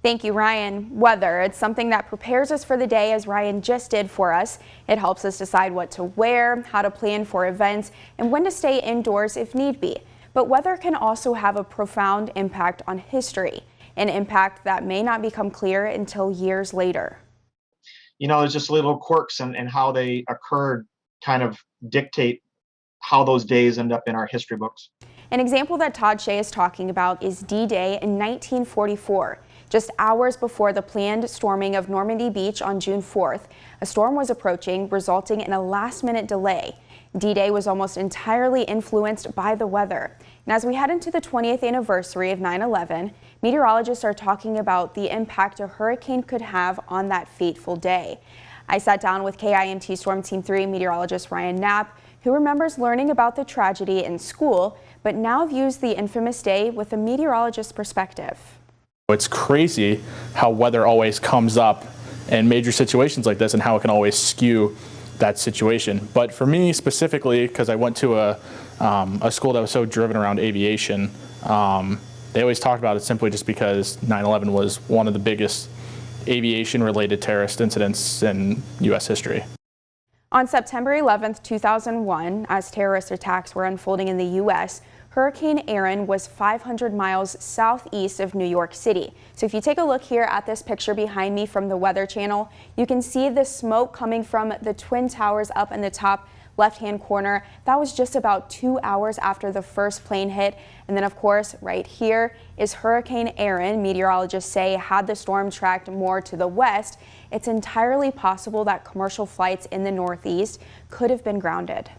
Thank you, Ryan. Weather, it's something that prepares us for the day, as Ryan just did for us. It helps us decide what to wear, how to plan for events, and when to stay indoors if need be. But weather can also have a profound impact on history, an impact that may not become clear until years later. There's just little quirks and how they occurred kind of dictate how those days end up in our history books. An example that Todd Shea is talking about is D-Day in 1944. Just hours before the planned storming of Normandy Beach on June 4th, a storm was approaching, resulting in a last-minute delay. D-Day was almost entirely influenced by the weather. And as we head into the 20th anniversary of 9/11, meteorologists are talking about the impact a hurricane could have on that fateful day. I sat down with KIMT Storm Team 3 meteorologist Ryan Knopp, who remembers learning about the tragedy in school, but now views the infamous day with a meteorologist's perspective. It's crazy how weather always comes up in major situations like this and how it can always skew that situation. But for me specifically, because I went to a school that was so driven around aviation, they always talked about it simply just because 9/11 was one of the biggest aviation-related terrorist incidents in U.S. history. On September 11th, 2001, as terrorist attacks were unfolding in the U.S., Hurricane Erin was 500 miles southeast of New York City. So if you take a look here at this picture behind me from the Weather Channel, you can see the smoke coming from the Twin Towers up in the top left-hand corner. That was just about 2 hours after the first plane hit. And then, of course, right here is Hurricane Erin. Meteorologists say had the storm tracked more to the west, it's entirely possible that commercial flights in the Northeast could have been grounded.